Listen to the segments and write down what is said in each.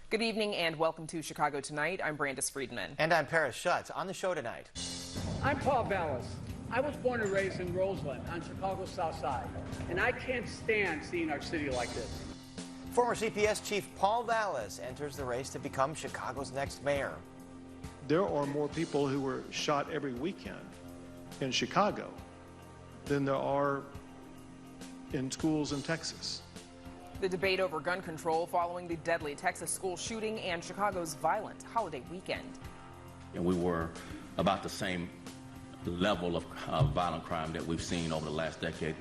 Good evening and welcome to Chicago Tonight. I'm Brandis Friedman. And I'm Paris Schutz. On the show tonight. I'm Paul Vallas. I was born and raised in Roseland on Chicago's South Side, and I can't stand seeing our city like this. Former CPS Chief Paul Vallas enters the race to become Chicago's next mayor. There are more people who were shot every weekend in Chicago than there are in schools in Texas. The debate over gun control following the deadly Texas school shooting and Chicago's violent holiday weekend. And we were about the same level of violent crime that we've seen over the last decade.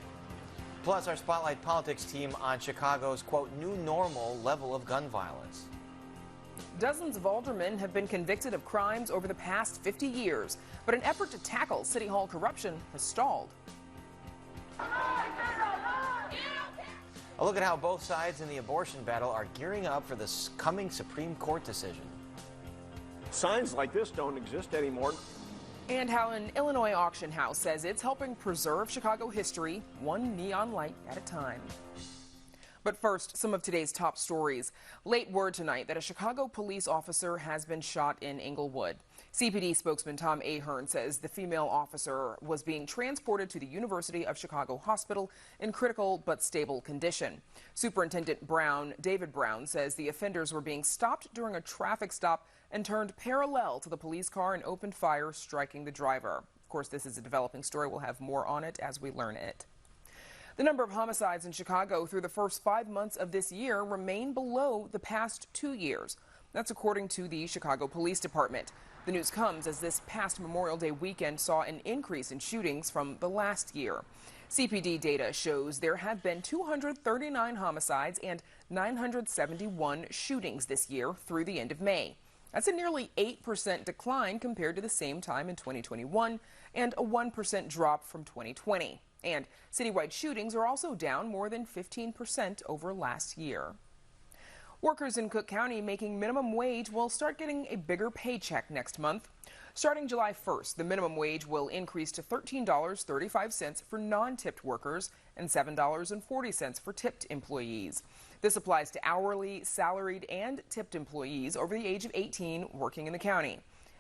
Plus, our Spotlight Politics team on Chicago's, quote, new normal level of gun violence. Dozens of aldermen have been convicted of crimes over the past 50 years, but an effort to tackle City Hall corruption has stalled. A look at how both sides in the abortion battle are gearing up for this coming Supreme Court decision. Signs like this don't exist anymore. And how an Illinois auction house says it's helping preserve Chicago history, one neon light at a time. But first, some of today's top stories. Late word tonight that a Chicago police officer has been shot in Englewood. CPD spokesman Tom Ahern says the female officer was being transported to the University of Chicago Hospital in critical but stable condition. Superintendent David Brown, says the offenders were being stopped during a traffic stop and turned parallel to the police car and opened fire, striking the driver. Of course, this is a developing story. We'll have more on it as we learn it. The number of homicides in Chicago through the first 5 months of this year remain below the past 2 years. That's according to the Chicago Police Department. The news comes as this past Memorial Day weekend saw an increase in shootings from the last year. CPD data shows there have been 239 homicides and 971 shootings this year through the end of May. That's a nearly 8% decline compared to the same time in 2021 and a 1% drop from 2020. And citywide shootings are also down more than 15% over last year. Workers in Cook County making minimum wage will start getting a bigger paycheck next month. Starting July 1st, the minimum wage will increase to $13.35 for non-tipped workers and $7.40 for tipped employees. This applies to hourly, salaried, and tipped employees over the age of 18 working in the county.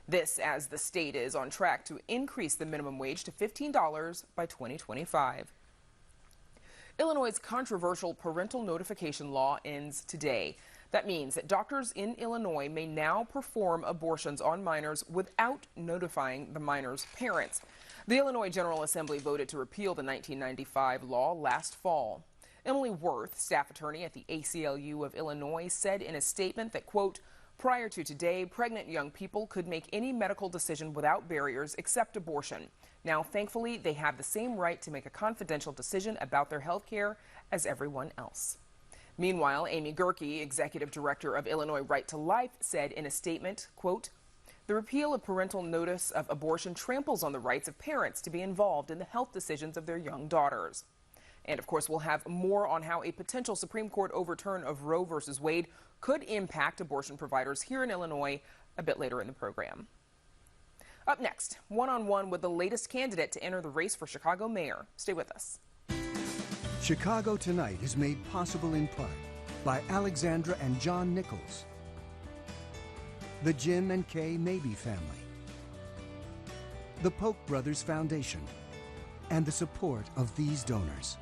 This as the state is on track to increase the minimum wage to $15 by 2025. Illinois' controversial parental notification law ends today. That means that doctors in Illinois may now perform abortions on minors without notifying the minors' parents. The Illinois General Assembly voted to repeal the 1995 law last fall. Emily Worth, staff attorney at the ACLU of Illinois, said in a statement that, quote, prior to today, pregnant young people could make any medical decision without barriers except abortion. Now, thankfully, they have the same right to make a confidential decision about their health care as everyone else. Meanwhile, Amy Gerke, executive director of Illinois Right to Life, said in a statement, quote, the repeal of parental notice of abortion tramples on the rights of parents to be involved in the health decisions of their young daughters. And of course, we'll have more on how a potential Supreme Court overturn of Roe versus Wade could impact abortion providers here in Illinois a bit later in the program. Up next, one-on-one with the latest candidate to enter the race for Chicago mayor. Stay with us. Chicago Tonight is made possible in part by Alexandra and John Nichols, the Jim and Kay Mabee family, the Polk Brothers Foundation, and the support of these donors.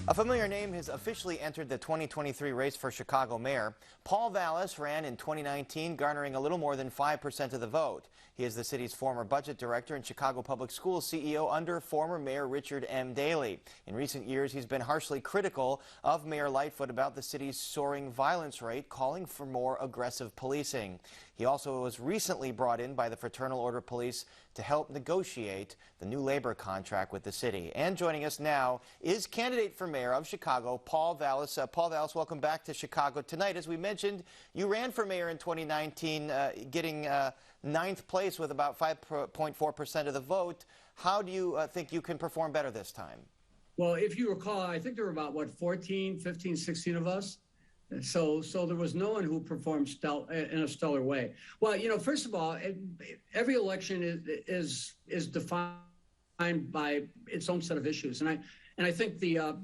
A familiar name has officially entered the 2023 race for Chicago mayor. Paul Vallas ran in 2019, garnering a little more than 5% of the vote. He is the city's former budget director and Chicago Public Schools CEO under former Mayor Richard M. Daley. In recent years, he's been harshly critical of Mayor Lightfoot about the city's soaring violence rate, calling for more aggressive policing. He also was recently brought in by the Fraternal Order Police to help negotiate the new labor contract with the city. And joining us now is candidate for mayor of Chicago, Paul Vallas. Paul Vallas, welcome back to Chicago Tonight. As we mentioned, you ran for mayor in 2019, getting ninth place with about 5.4% of the vote. How do you think you can perform better this time? Well, if you recall, I think there were about, 15, 16 of us. So there was no one who performed in a stellar way. Well, first of all, every election is defined defined by its own set of issues. And I think the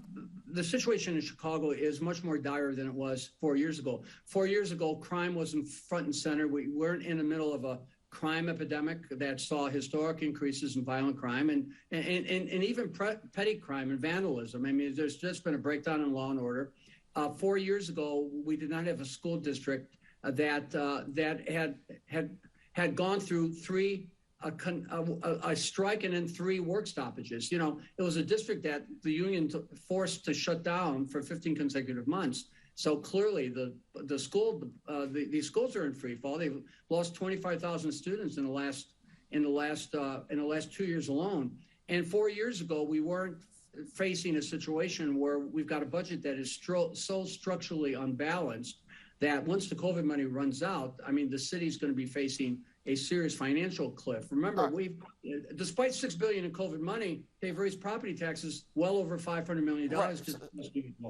situation in Chicago is much more dire than it was 4 years ago. 4 years ago, crime wasn't front and center. We weren't in the middle of a crime epidemic that saw historic increases in violent crime and even petty crime and vandalism. I mean, there's just been a breakdown in law and order. 4 years ago, we did not have a school district that had gone through a strike and then 3 work stoppages. You know, it was a district that the union forced to shut down for 15 consecutive months. So clearly, these schools are in free fall. They've lost 25,000 students in the last 2 years alone. And 4 years ago, we weren't facing a situation where we've got a budget that is so structurally unbalanced that once the COVID money runs out, I mean, the city's going to be facing a serious financial cliff. Remember, despite $6 billion in COVID money, they've raised property taxes well over $500 million.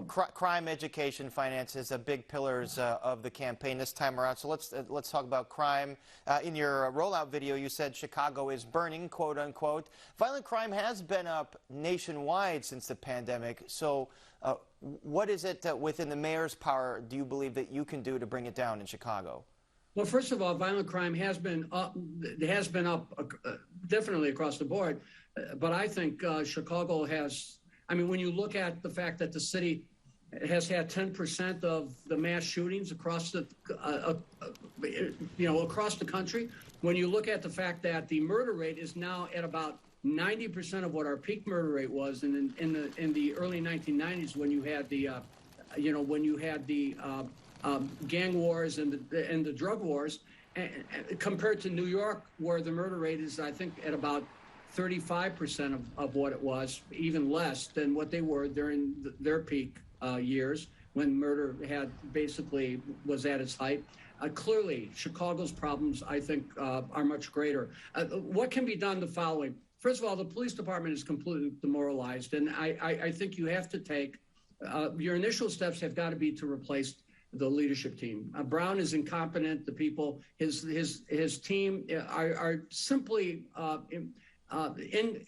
Crime, education, finances, big pillars of the campaign this time around. So let's talk about crime. In your rollout video, you said Chicago is burning, quote unquote. Violent crime has been up nationwide since the pandemic. So what is it within the mayor's power do you believe that you can do to bring it down in Chicago? Well, first of all, violent crime has been up. It has been up definitely across the board. But I think Chicago has. I mean, when you look at the fact that the city has had 10% of the mass shootings across the, across the country, when you look at the fact that the murder rate is now at about 90% of what our peak murder rate was in the early 1990s, when you had the gang wars and the drug wars, compared to New York, where the murder rate is, I think, at about 35% of what it was, even less than what they were during their peak years when murder was at its height. Clearly, Chicago's problems, I think, are much greater. What can be done? The following. First of all, the police department is completely demoralized, and I think you have to take your initial steps have got to be to replace the leadership team. Brown is incompetent. The people, his team are simply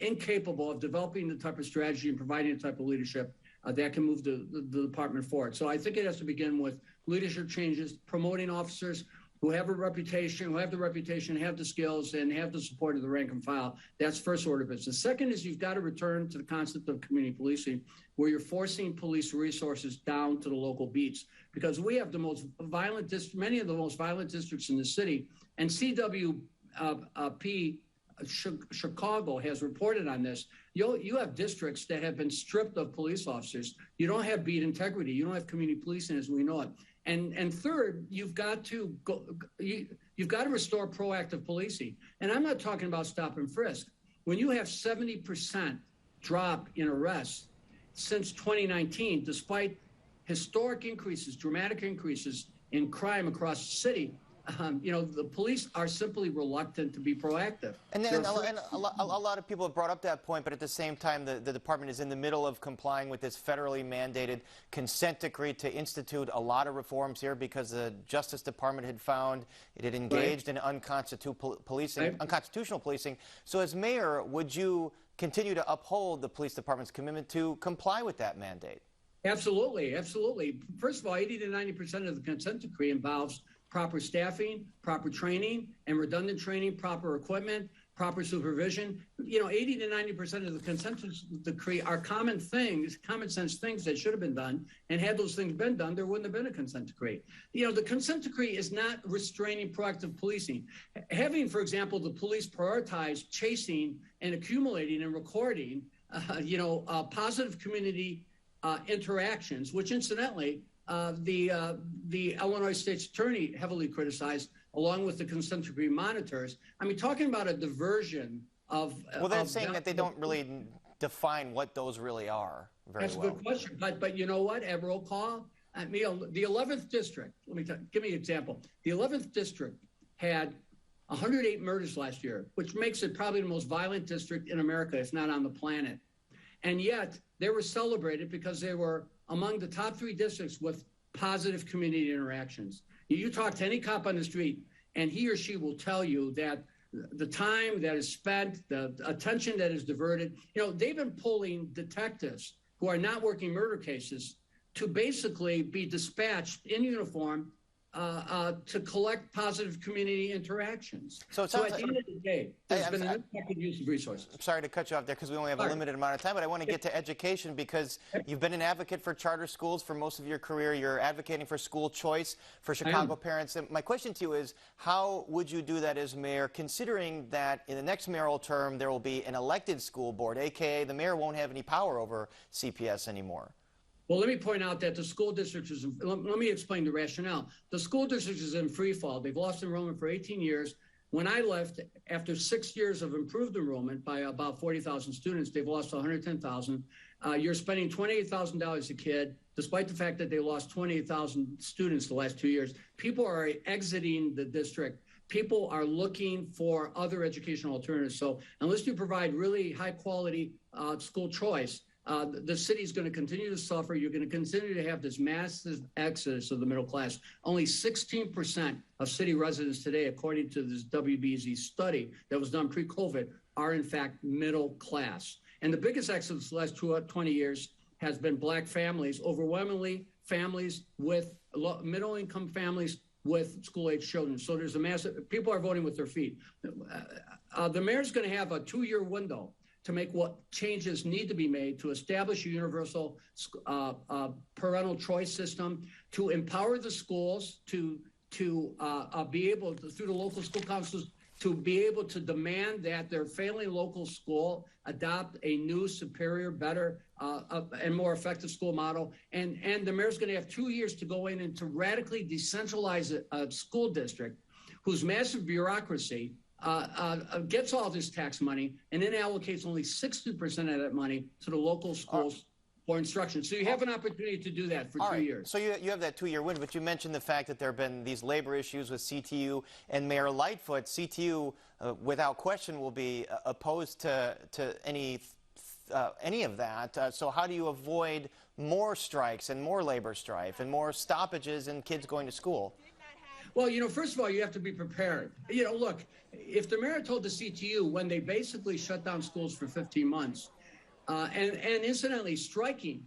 incapable of developing the type of strategy and providing the type of leadership that can move the department forward. So I think it has to begin with leadership changes, promoting officers who have the reputation, have the skills, and have the support of the rank and file. That's first order business. Second is you've got to return to the concept of community policing, where you're forcing police resources down to the local beats, because we have many of the most violent districts in the city, and CWP Chicago has reported on this. You have districts that have been stripped of police officers. You don't have beat integrity. You don't have community policing as we know it. And third, you've got to restore proactive policing. And I'm not talking about stop and frisk. When you have 70% drop in arrests since 2019, despite historic increases, dramatic increases in crime across the city, the police are simply reluctant to be proactive. And then a lot of people have brought up that point, but at the same time, the department is in the middle of complying with this federally mandated consent decree to institute a lot of reforms here because the Justice Department had found it had engaged in unconstitutional policing. So as mayor, would you continue to uphold the police department's commitment to comply with that mandate? Absolutely, absolutely. First of all, 80 to 90% of the consent decree involves proper staffing, proper training, and redundant training, proper equipment, proper supervision. 80 to 90% of the consent decree are common sense things that should have been done. And had those things been done, there wouldn't have been a consent decree. The consent decree is not restraining proactive policing. Having, for example, the police prioritize chasing and accumulating and recording, positive community interactions, which incidentally, the Illinois State's Attorney heavily criticized, along with the consent decree monitors. I mean, talking about a diversion of... Well, they're saying that they don't really define what those really are very well. That's a good question. But you know what? At roll call, the 11th district, give me an example. The 11th district had 108 murders last year, which makes it probably the most violent district in America, if not on the planet. And yet, they were celebrated because they were among the top 3 districts with positive community interactions. You talk to any cop on the street, and he or she will tell you that the time that is spent, the attention that is diverted. You know, they've been pulling detectives who are not working murder cases to basically be dispatched in uniform to collect positive community interactions. So at the end of the day, there's been an effective use of resources. I'm sorry to cut you off there because we only have a limited amount of time, but I want to get to education because you've been an advocate for charter schools for most of your career. You're advocating for school choice for Chicago parents. And my question to you is, how would you do that as mayor, considering that in the next mayoral term there will be an elected school board, a.k.a. the mayor won't have any power over CPS anymore? Well, let me point out that the school district is, let me explain the rationale. The school district is in free fall. They've lost enrollment for 18 years. When I left, after 6 years of improved enrollment by about 40,000 students, they've lost 110,000. You're spending $28,000 a kid, despite the fact that they lost 28,000 students the last 2 years. People are exiting the district. People are looking for other educational alternatives. So unless you provide really high quality school choice, the city is going to continue to suffer. You're going to continue to have this massive exodus of the middle class. Only 16% of city residents today, according to this WBZ study that was done pre-COVID, are in fact middle class. And the biggest exodus the last 20 years has been Black families, overwhelmingly families with middle-income families with school-age children. So there's a massive, people are voting with their feet. The mayor's going to have a 2-year window to make what changes need to be made to establish a universal parental choice system, to empower the schools to be able to, through the local school councils, to be able to demand that their failing local school adopt a new, superior, better, and more effective school model. And the mayor's going to have 2 years to go in and to radically decentralize a school district whose massive bureaucracy gets all this tax money and then allocates only 60% of that money to the local schools for instruction. So you have an opportunity to do that for 2 years. So you have that 2-year window, but you mentioned the fact that there have been these labor issues with CTU and Mayor Lightfoot. CTU, without question, will be opposed to any of that. So how do you avoid more strikes and more labor strife and more stoppages and kids going to school? Well, you know, first of all, you have to be prepared. You know, look, if the mayor told the CTU when they basically shut down schools for 15 months, and incidentally, striking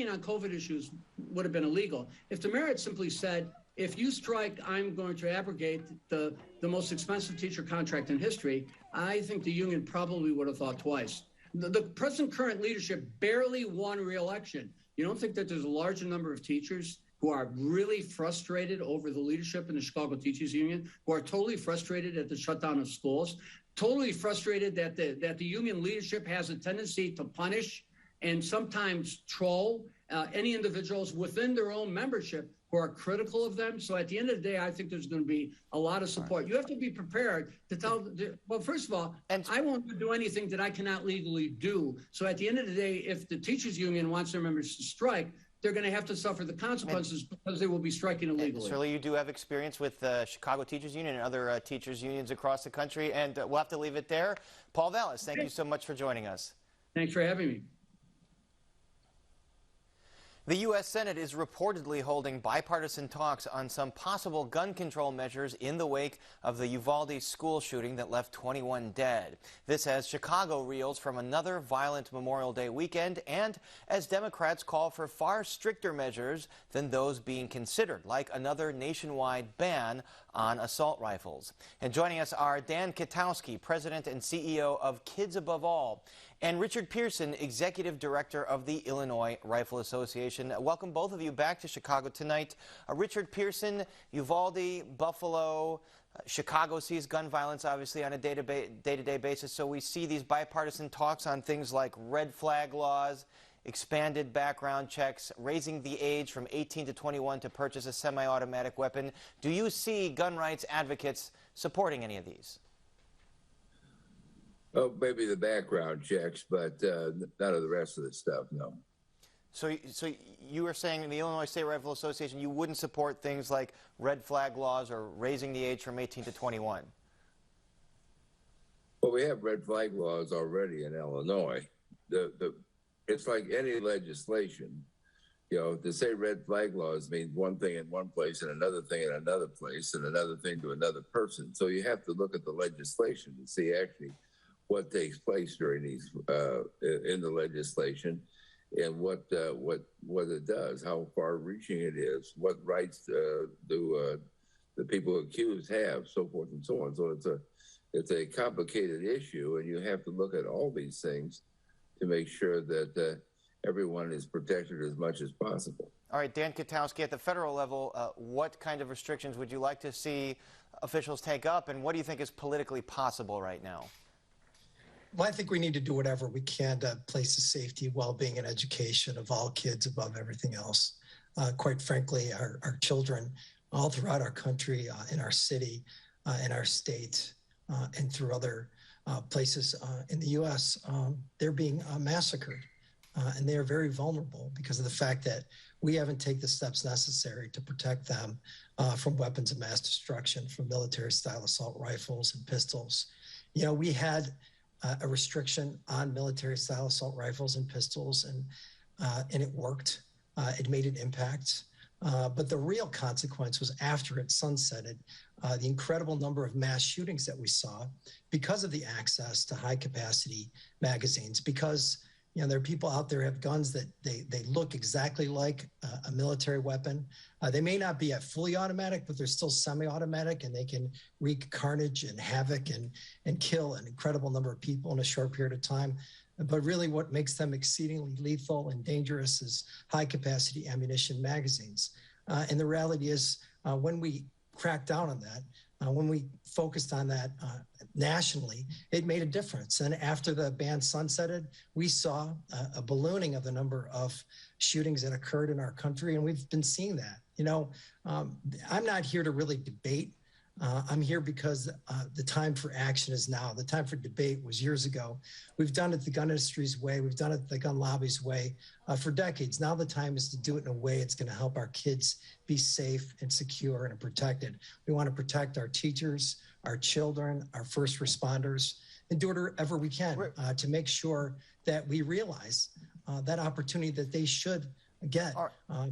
on COVID issues would have been illegal. If the mayor had simply said, if you strike, I'm going to abrogate the most expensive teacher contract in history, I think the union probably would have thought twice. The present current leadership barely won re-election. You don't think that there's a larger number of teachers who are really frustrated over the leadership in the Chicago Teachers Union, who are totally frustrated at the shutdown of schools, totally frustrated that the union leadership has a tendency to punish and sometimes troll any individuals within their own membership who are critical of them. So at the end of the day, I think there's going to be a lot of support. You have to be prepared to tell, well, first of all, I won't do anything that I cannot legally do. So at the end of the day, if the teachers union wants their members to strike, they're going to have to suffer the consequences because they will be striking illegally. Shirley, you do have experience with the Chicago Teachers Union and other teachers unions across the country, and we'll have to leave it there. Paul Vallas, thank you so much for joining us. Thanks for having me. The U.S. Senate is reportedly holding bipartisan talks on some possible gun control measures in the wake of the Uvalde school shooting that left 21 dead. This as Chicago reels from another violent Memorial Day weekend and as Democrats call for far stricter measures than those being considered, like another nationwide ban on assault rifles. And joining us are Dan Katowski, President and CEO of Kids Above All, and Richard Pearson, Executive Director of the Illinois Rifle Association. Welcome both of you back to Chicago tonight. Richard Pearson, Uvalde, Buffalo, Chicago sees gun violence obviously on a day-to-day basis, so we see these bipartisan talks on things like red flag laws, expanded background checks, raising the age from 18 to 21 to purchase a semi-automatic weapon. Do you see gun rights advocates supporting any of these? Oh, maybe the background checks, but none of the rest of the stuff, no. So you were saying in the Illinois State Rifle Association you wouldn't support things like red flag laws or raising the age from 18 to 21? Well, we have red flag laws already in Illinois. It's like any legislation. You know, to say red flag laws means one thing in one place and another thing in another place and another thing to another person. So you have to look at the legislation to see actually what takes place during these in the legislation, and what it does, how far-reaching it is, what rights do the people accused have, so forth and so on. So it's a complicated issue, and you have to look at all these things to make sure that everyone is protected as much as possible. All right, Dan Katowski, at the federal level, what kind of restrictions would you like to see officials take up, and what do you think is politically possible right now? Well, I think we need to do whatever we can to place the safety, well-being, and education of all kids above everything else. Quite frankly, our children all throughout our country, in our city, in our state, and through other places in the U.S., they're being massacred. And they are very vulnerable because of the fact that we haven't taken the steps necessary to protect them from weapons of mass destruction, from military-style assault rifles and pistols. You know, we had a restriction on military-style assault rifles and pistols, and it worked. It made an impact. But the real consequence was after it sunsetted, the incredible number of mass shootings that we saw because of the access to high-capacity magazines, because you know, there are people out there who have guns that they look exactly like a military weapon. They may not be at fully automatic, but they're still semi-automatic, and they can wreak carnage and havoc and kill an incredible number of people in a short period of time. But really what makes them exceedingly lethal and dangerous is high-capacity ammunition magazines. And the reality is when we crack down on that, when we focused on that nationally, it made a difference. And after the ban sunsetted, we saw a ballooning of the number of shootings that occurred in our country, and we've been seeing that. You know, I'm not here to really debate. I'm here because the time for action is now. The time for debate was years ago. We've done it the gun industry's way. We've done it the gun lobby's way for decades. Now the time is to do it in a way it's going to help our kids be safe and secure and protected. We want to protect our teachers, our children, our first responders, and do whatever we can to make sure that we realize that opportunity that they should get.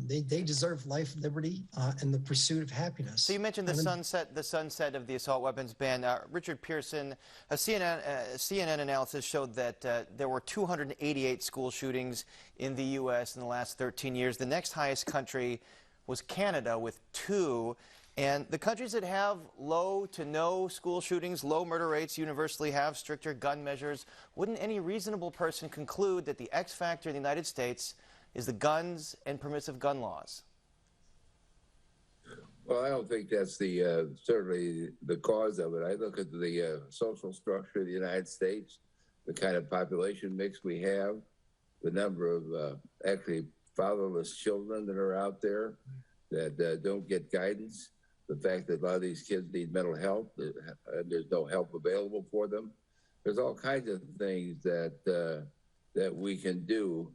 They deserve life, liberty, and the pursuit of happiness. So you mentioned the sunset of the assault weapons ban. Richard Pearson, a CNN analysis showed that there were 288 school shootings in the U.S. in the last 13 years. The next highest country was Canada with 2. And the countries that have low to no school shootings, low murder rates, universally have stricter gun measures. Wouldn't any reasonable person conclude that the X factor in the United States is the guns and permissive gun laws? Well, I don't think that's certainly the cause of it. I look at the social structure of the United States, the kind of population mix we have, the number of actually fatherless children that are out there that don't get guidance, the fact that a lot of these kids need mental health, there's no help available for them. There's all kinds of things that we can do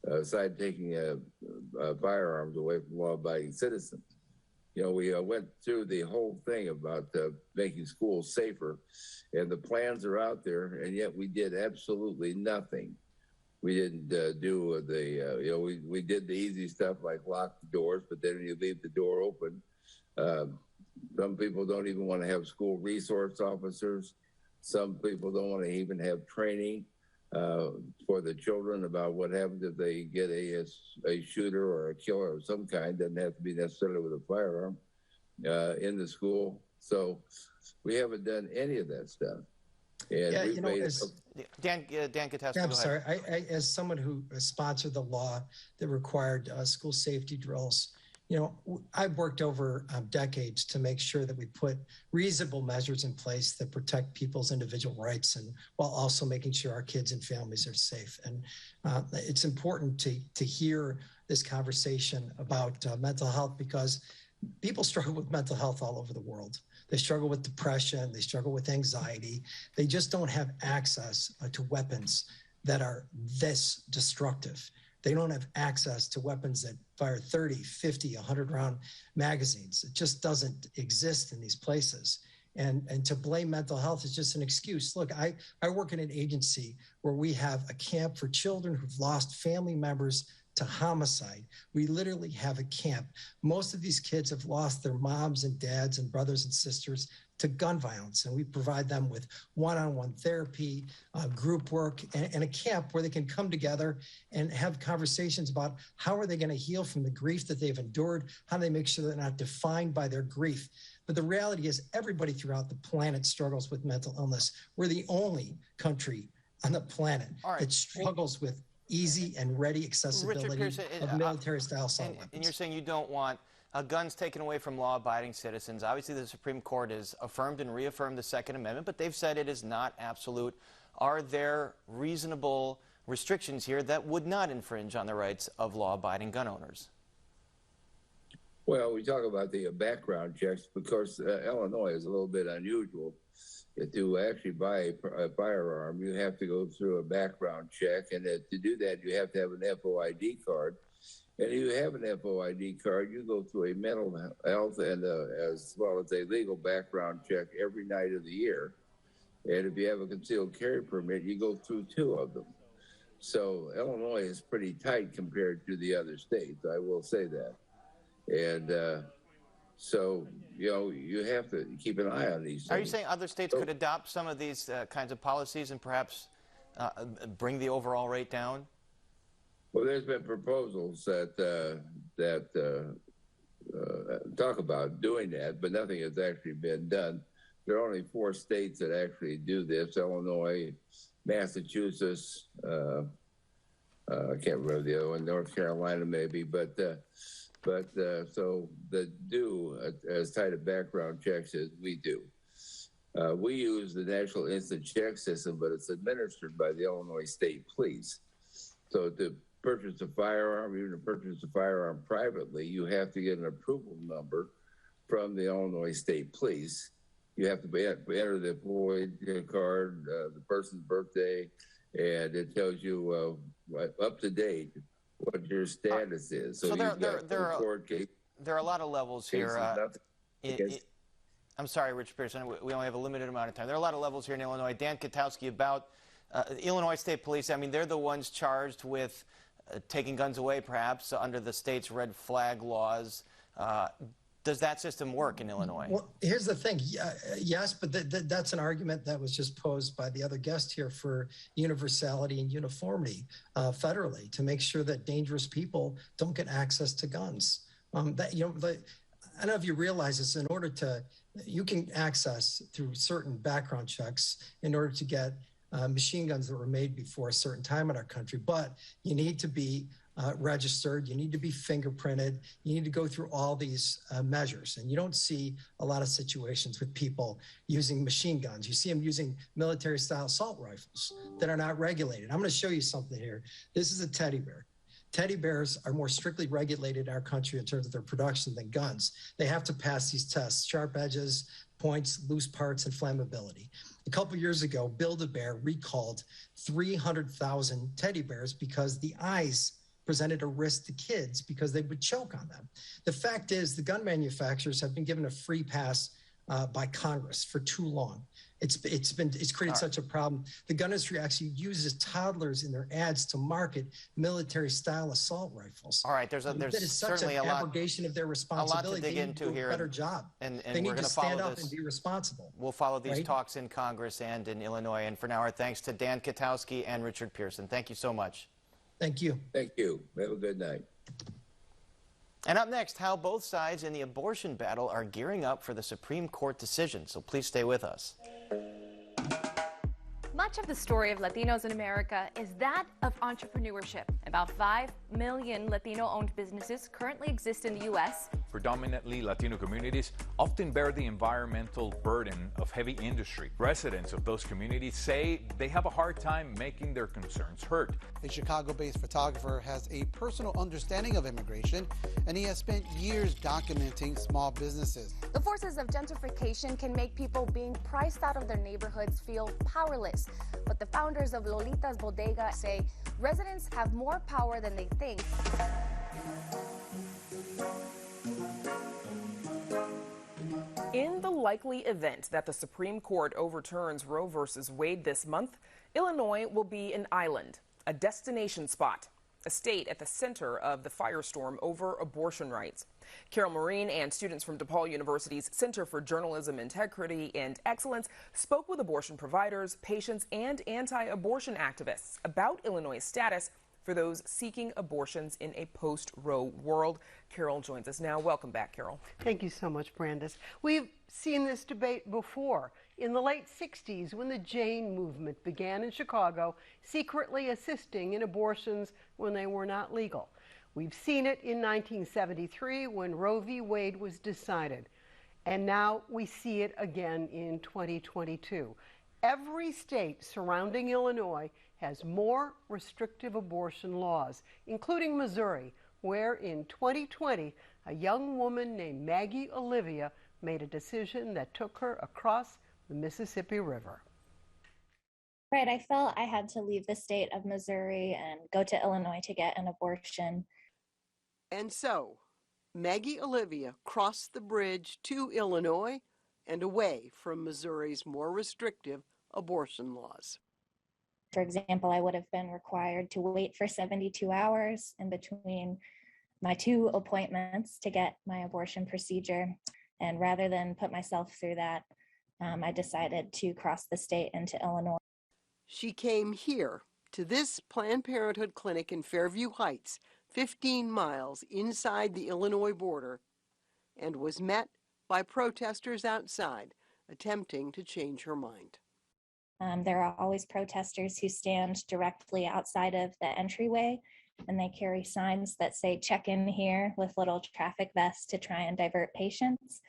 aside taking firearms away from law-abiding citizens. You know, we went through the whole thing about making schools safer, and the plans are out there, and yet we did absolutely nothing. We didn't do we did the easy stuff like lock the doors, but then you leave the door open. Some people don't even want to have school resource officers. Some people don't want to even have training for the children about what happens if they get a shooter or a killer of some kind. Doesn't have to be necessarily with a firearm in the school. So we haven't done any of that stuff. And yeah, we've made Dan Katowski, I'm sorry. I, as someone who sponsored the law that required school safety drills, you know, I've worked over decades to make sure that we put reasonable measures in place that protect people's individual rights, and while also making sure our kids and families are safe. And it's important to hear this conversation about mental health, because people struggle with mental health all over the world. They struggle with depression. They struggle with anxiety. They just don't have access to weapons that are this destructive. They don't have access to weapons that fire 30, 50, 100-round magazines. It just doesn't exist in these places. And to blame mental health is just an excuse. Look, I work in an agency where we have a camp for children who've lost family members to homicide. We literally have a camp. Most of these kids have lost their moms and dads and brothers and sisters to gun violence, and we provide them with one-on-one therapy, group work, and a camp where they can come together and have conversations about how are they going to heal from the grief that they've endured, how do they make sure they're not defined by their grief. But the reality is everybody throughout the planet struggles with mental illness. We're the only country on the planet that struggles with easy and ready accessibility of military-style assault weapons. And you're saying you don't want guns taken away from law-abiding citizens. Obviously, the Supreme Court has affirmed and reaffirmed the Second Amendment, but they've said it is not absolute. Are there reasonable restrictions here that would not infringe on the rights of law-abiding gun owners? Well, we talk about the background checks because Illinois is a little bit unusual. To actually buy a firearm, you have to go through a background check, and to do that, you have to have an FOID card. And if you have an FOID card, you go through a mental health and as well as a legal background check every night of the year. And if you have a concealed carry permit, you go through 2 of them. So Illinois is pretty tight compared to the other states, I will say that. And so, you know, you have to keep an eye on these things. Are you saying other states could adopt some of these kinds of policies and perhaps bring the overall rate down? Well, there's been proposals that talk about doing that, but nothing has actually been done. There are only 4 states that actually do this: Illinois, Massachusetts, I can't remember the other one, North Carolina maybe, but so that do as tight a background checks as we do. We use the National Instant Check System, but it's administered by the Illinois State Police. So to purchase a firearm, even to purchase a firearm privately, you have to get an approval number from the Illinois State Police. You have to enter the FOID card, the person's birthday, and it tells you up to date what your status is. So there are a lot of levels here. I'm sorry, Richard Pearson, we only have a limited amount of time. There are a lot of levels here in Illinois. Dan Katowski, about Illinois State Police. I mean, they're the ones charged with taking guns away, perhaps, under the state's red flag laws. Does that system work in Illinois? Well, here's the thing. Yes, but that's an argument that was just posed by the other guest here for universality and uniformity federally, to make sure that dangerous people don't get access to guns. I don't know if you realize this. In order to, you can access through certain background checks in order to get machine guns that were made before a certain time in our country, but you need to be registered, you need to be fingerprinted, you need to go through all these measures. And you don't see a lot of situations with people using machine guns. You see them using military-style assault rifles that are not regulated. I'm going to show you something here. This is a teddy bear. Teddy bears are more strictly regulated in our country in terms of their production than guns. They have to pass these tests: sharp edges, points, loose parts, and flammability. A couple years ago, Build-A-Bear recalled 300,000 teddy bears because the eyes presented a risk to kids because they would choke on them. The fact is, the gun manufacturers have been given a free pass by Congress for too long. It's created such a problem. The gun industry actually uses toddlers in their ads to market military-style assault rifles. All right, there's certainly an abrogation of their responsibility. A lot to dig into here. Better job. And they need to stand up and be responsible. We'll follow these talks in Congress and in Illinois. And for now, our thanks to Dan Katowski and Richard Pearson. Thank you so much. Thank you. Thank you. Have a good night. And up next, how both sides in the abortion battle are gearing up for the Supreme Court decision. So please stay with us. Much of the story of Latinos in America is that of entrepreneurship. About 5 million Latino-owned businesses currently exist in the U.S. Predominantly Latino communities often bear the environmental burden of heavy industry. Residents of those communities say they have a hard time making their concerns heard. A Chicago-based photographer has a personal understanding of immigration, and he has spent years documenting small businesses. The forces of gentrification can make people being priced out of their neighborhoods feel powerless. But the founders of Lolita's Bodega say residents have more power than they think. In the likely event that the Supreme Court overturns Roe v. Wade this month, Illinois will be an island, a destination spot. a state at the center of the firestorm over abortion rights. Carol Marine and students from DePaul University's Center for Journalism Integrity and Excellence spoke with abortion providers, patients, and anti-abortion activists about Illinois' status for those seeking abortions in a post-Roe world. Carol joins us now. Welcome back, Carol. Thank you so much, Brandis. We've seen this debate before. In the late 60s, when the Jane movement began in Chicago, secretly assisting in abortions when they were not legal. We've seen it in 1973 when Roe v. Wade was decided. And now we see it again in 2022. Every state surrounding Illinois has more restrictive abortion laws, including Missouri, where in 2020, a young woman named Maggie Olivia made a decision that took her across the Mississippi River. Right, I felt I had to leave the state of Missouri and go to Illinois to get an abortion. And so, Maggie Olivia crossed the bridge to Illinois and away from Missouri's more restrictive abortion laws. For example, I would have been required to wait for 72 hours in between my 2 appointments to get my abortion procedure. And rather than put myself through that, I decided to cross the state into Illinois. She came here to this Planned Parenthood clinic in Fairview Heights, 15 miles inside the Illinois border, and was met by protesters outside attempting to change her mind. There are always protesters who stand directly outside of the entryway, and they carry signs that say, "Check in here," with little traffic vests to try and divert patients.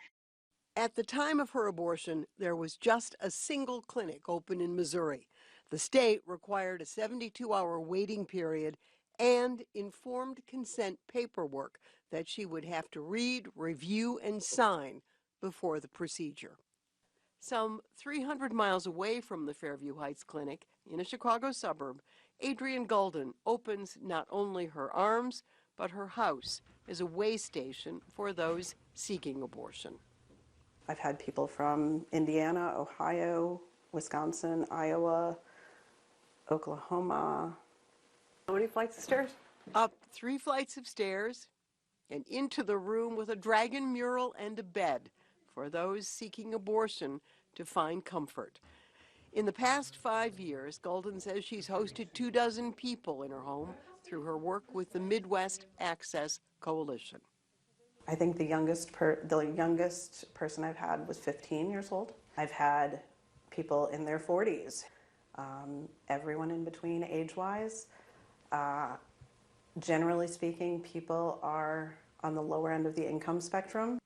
At the time of her abortion, there was just a single clinic open in Missouri. The state required a 72-hour waiting period and informed consent paperwork that she would have to read, review, and sign before the procedure. Some 300 miles away from the Fairview Heights Clinic, in a Chicago suburb, Adrienne Golden opens not only her arms, but her house as a way station for those seeking abortion. I've had people from Indiana, Ohio, Wisconsin, Iowa, Oklahoma. How many flights of stairs? Up 3 flights of stairs and into the room with a dragon mural and a bed for those seeking abortion to find comfort. In the past 5 years, Golden says she's hosted 24 people in her home through her work with the Midwest Access Coalition. I think the youngest person I've had was 15 years old. I've had people in their 40s, everyone in between age-wise. Generally speaking, people are on the lower end of the income spectrum.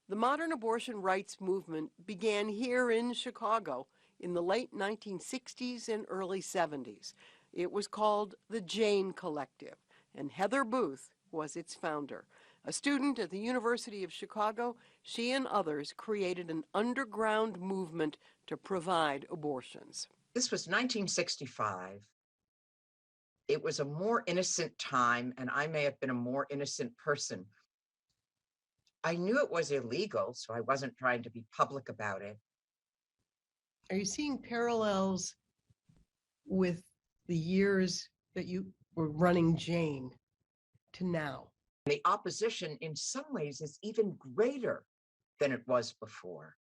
The modern abortion rights movement began here in Chicago in the late 1960s and early 70s. It was called the Jane Collective, and Heather Booth was its founder. A student at the University of Chicago, she and others created an underground movement to provide abortions. This was 1965. It was a more innocent time, and I may have been a more innocent person. I knew it was illegal, so I wasn't trying to be public about it. Are you seeing parallels with the years that you were running Jane to now? The opposition in some ways is even greater than it was before.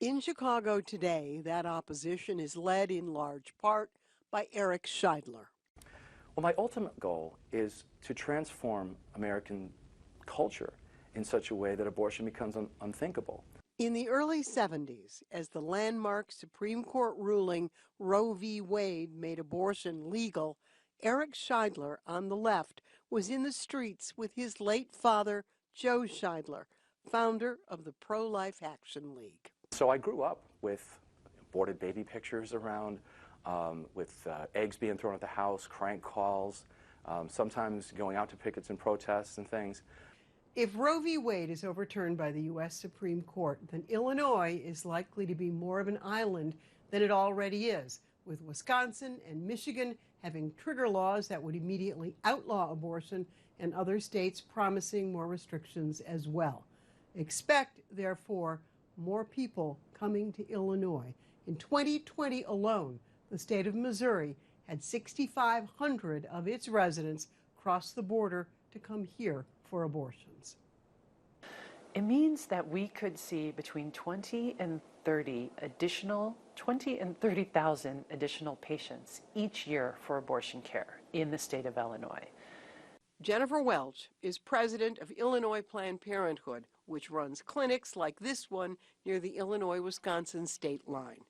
In Chicago today, that opposition is led in large part by Eric Scheidler. Well, my ultimate goal is to transform American culture in such a way that abortion becomes unthinkable. In the early 70s, as the landmark Supreme Court ruling Roe v. Wade made abortion legal, Eric Scheidler on the left was in the streets with his late father, Joe Scheidler, founder of the Pro-Life Action League. So I grew up with aborted baby pictures around, with eggs being thrown at the house, crank calls, sometimes going out to pickets and protests and things. If Roe v. Wade is overturned by the U.S. Supreme Court, then Illinois is likely to be more of an island than it already is, with Wisconsin and Michigan having trigger laws that would immediately outlaw abortion and other states promising more restrictions as well. Expect, therefore, more people coming to Illinois. In 2020 alone, the state of Missouri had 6,500 of its residents cross the border to come here for abortions. It means that we could see between 20 and 30,000 additional patients each year for abortion care in the state of Illinois. Jennifer Welch is president of Illinois Planned Parenthood, which runs clinics like this one near the Illinois-Wisconsin state line.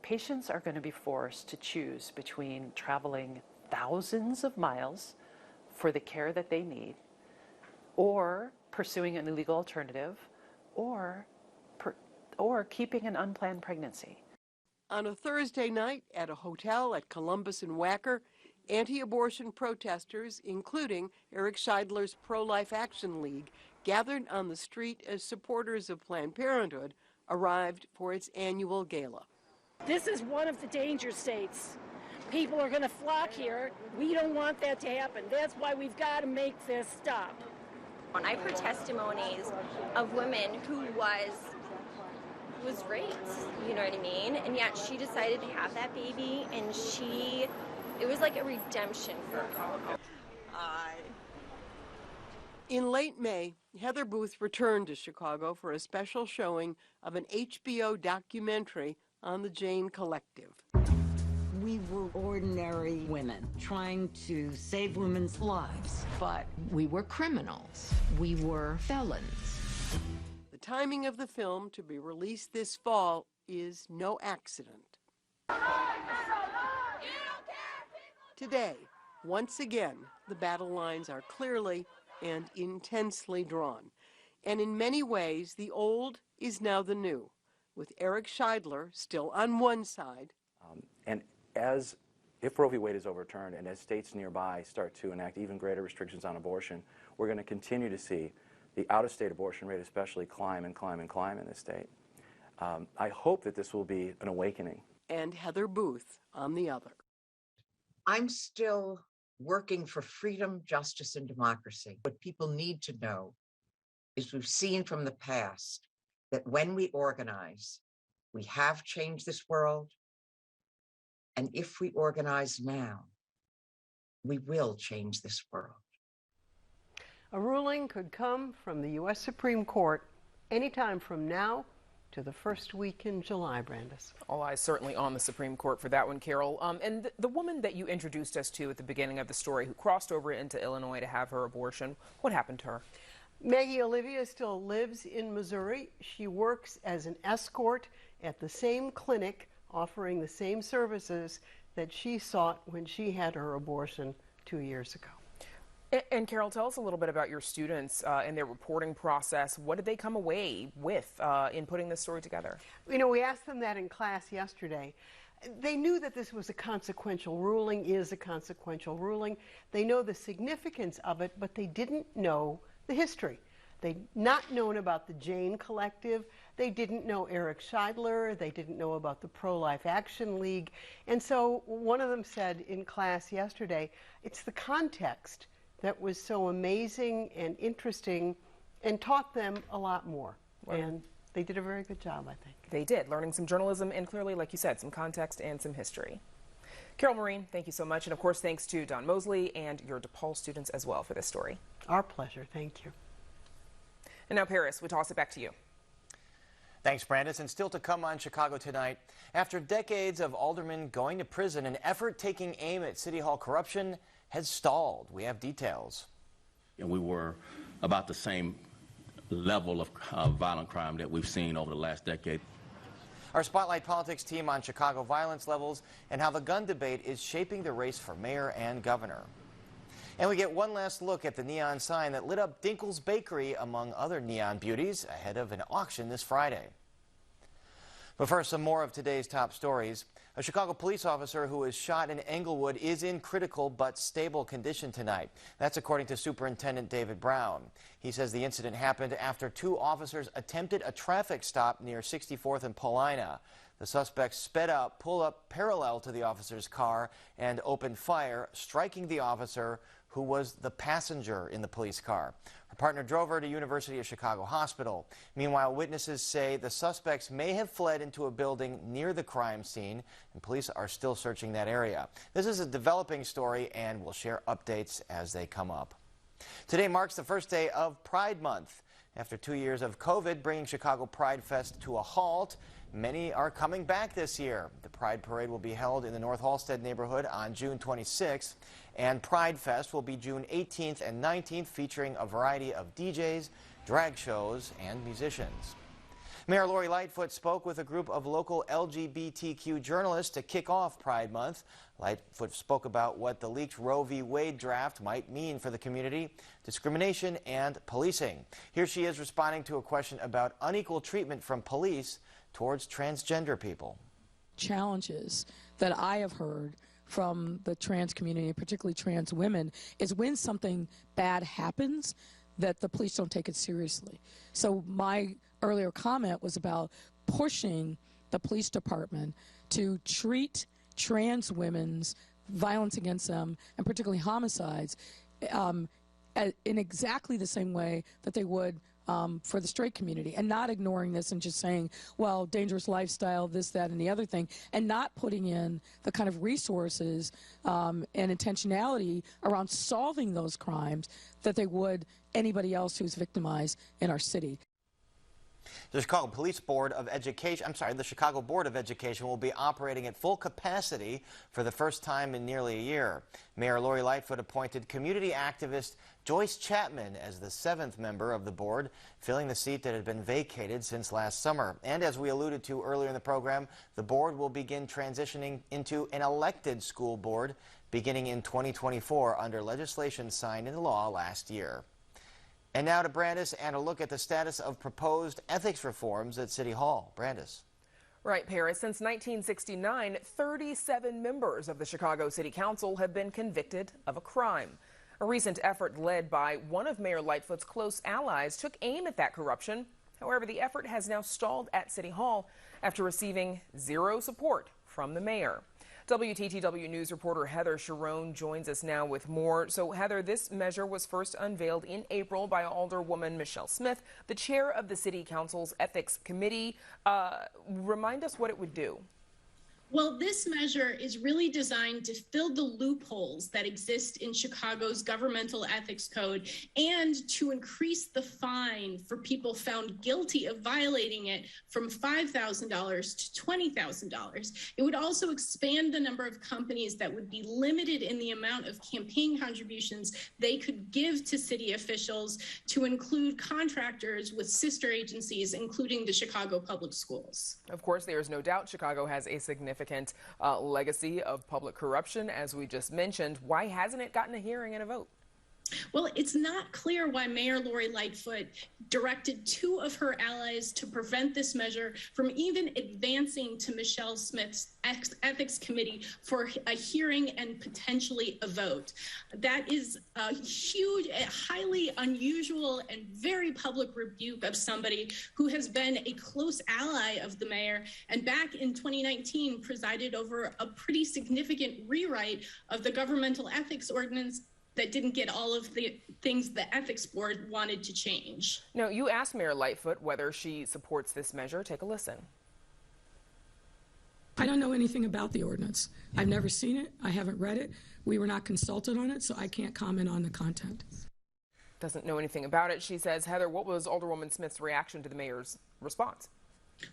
Patients are going to be forced to choose between traveling thousands of miles for the care that they need, or pursuing an illegal alternative, or keeping an unplanned pregnancy. On a Thursday night at a hotel at Columbus and Wacker, anti-abortion protesters, including Eric Scheidler's Pro-Life Action League, gathered on the street as supporters of Planned Parenthood arrived for its annual gala. This is one of the danger states. People are going to flock here. We don't want that to happen. That's why we've got to make this stop. I've heard testimonies of women who was raped, you know what I mean? And yet she decided to have that baby, and it was like a redemption for her. In late May, Heather Booth returned to Chicago for a special showing of an HBO documentary on the Jane Collective. We were ordinary women trying to save women's lives, but we were criminals. We were felons. The timing of the film to be released this fall is no accident. Today, once again, the battle lines are clearly and intensely drawn. And in many ways, the old is now the new, with Eric Scheidler still on one side. If Roe v. Wade is overturned and as states nearby start to enact even greater restrictions on abortion, we're going to continue to see the out-of-state abortion rate especially climb and climb and climb in this state. I hope that this will be an awakening. And Heather Booth on the other. I'm still working for freedom, justice, and democracy. What people need to know is we've seen from the past that when we organize, we have changed this world. And if we organize now, we will change this world. A ruling could come from the U.S. Supreme Court anytime from now to the first week in July, Brandis. All eyes certainly on the Supreme Court for that one, Carol. And the woman that you introduced us to at the beginning of the story who crossed over into Illinois to have her abortion, what happened to her? Maggie Olivia still lives in Missouri. She works as an escort at the same clinic offering the same services that she sought when she had her abortion 2 years ago. And Carol, tell us a little bit about your students and their reporting process. What did they come away with in putting this story together? You know, we asked them that in class yesterday. They knew that this was a consequential ruling, is a consequential ruling. They know the significance of it, but they didn't know the history. They'd not known about the Jane Collective. They didn't know Eric Scheidler. They didn't know about the Pro-Life Action League. And so one of them said in class yesterday, it's the context that was so amazing and interesting and taught them a lot more. Wow. And they did a very good job, I think. They did, learning some journalism and clearly, like you said, some context and some history. Carol Maureen, thank you so much. And of course, thanks to Don Mosley and your DePaul students as well for this story. Our pleasure. Thank you. And now, Paris, we toss it back to you. Thanks, Brandis. And still to come on Chicago tonight, after decades of aldermen going to prison, an effort taking aim at City Hall corruption has stalled. We have details. And we were about the same level of violent crime that we've seen over the last decade. Our Spotlight Politics team on Chicago violence levels and how the gun debate is shaping the race for mayor and governor. And we get one last look at the neon sign that lit up Dinkle's Bakery, among other neon beauties, ahead of an auction this Friday. But first, some more of today's top stories. A Chicago police officer who was shot in Englewood is in critical but stable condition tonight. That's according to Superintendent David Brown. He says the incident happened after two officers attempted a traffic stop near 64th and Paulina. The suspects sped up, pulled up parallel to the officer's car, and opened fire, striking the officer who was the passenger in the police car. Her partner drove her to University of Chicago Hospital. Meanwhile, witnesses say the suspects may have fled into a building near the crime scene, and police are still searching that area. This is a developing story, and we'll share updates as they come up. Today marks the first day of Pride Month. After 2 years of COVID bringing Chicago Pride Fest to a halt, many are coming back this year. The Pride Parade will be held in the North Halsted neighborhood on June 26th, and Pride Fest will be June 18th and 19th, featuring a variety of DJs, drag shows, and musicians. Mayor Lori Lightfoot spoke with a group of local LGBTQ journalists to kick off Pride Month. Lightfoot spoke about what the leaked Roe v. Wade draft might mean for the community, discrimination, and policing. Here she is responding to a question about unequal treatment from police towards transgender people. Challenges that I have heard from the trans community, particularly trans women, is when something bad happens, that the police don't take it seriously. So my earlier comment was about pushing the police department to treat trans women's violence against them, and particularly homicides, in exactly the same way that they would for the straight community, and not ignoring this and just saying, well, dangerous lifestyle, this, that, and the other thing, and not putting in the kind of resources and intentionality around solving those crimes that they would anybody else who's victimized in our city. The Chicago Board of Education will be operating at full capacity for the first time in nearly a year. Mayor Lori Lightfoot appointed community activist Joyce Chapman as the 7th member of the board, filling the seat that had been vacated since last summer. And as we alluded to earlier in the program, the board will begin transitioning into an elected school board beginning in 2024 under legislation signed into law last year. And now to Brandis and a look at the status of proposed ethics reforms at City Hall. Brandis. Right, Paris. Since 1969, 37 members of the Chicago City Council have been convicted of a crime. A recent effort led by one of Mayor Lightfoot's close allies took aim at that corruption. However, the effort has now stalled at City Hall after receiving zero support from the mayor. WTTW News reporter Heather Sharon joins us now with more. So, Heather, this measure was first unveiled in April by Alderwoman Michelle Smith, the chair of the City Council's Ethics Committee. Remind us what it would do. Well, this measure is really designed to fill the loopholes that exist in Chicago's governmental ethics code and to increase the fine for people found guilty of violating it from $5,000 to $20,000. It would also expand the number of companies that would be limited in the amount of campaign contributions they could give to city officials, to include contractors with sister agencies, including the Chicago Public Schools. Of course, there is no doubt Chicago has a significant legacy of public corruption, as we just mentioned. Why hasn't it gotten a hearing and a vote? Well, it's not clear why Mayor Lori Lightfoot directed two of her allies to prevent this measure from even advancing to Michelle Smith's Ethics Committee for a hearing and potentially a vote. That is a huge, highly unusual, and very public rebuke of somebody who has been a close ally of the mayor, and back in 2019 presided over a pretty significant rewrite of the governmental ethics ordinance that didn't get all of the things the ethics board wanted to change. No, you asked Mayor Lightfoot whether she supports this measure. Take a listen. I don't know anything about the ordinance. I've never seen it. I haven't read it. We were not consulted on it, so I can't comment on the content. Doesn't know anything about it, she says. Heather, what was Alderwoman Smith's reaction to the mayor's response?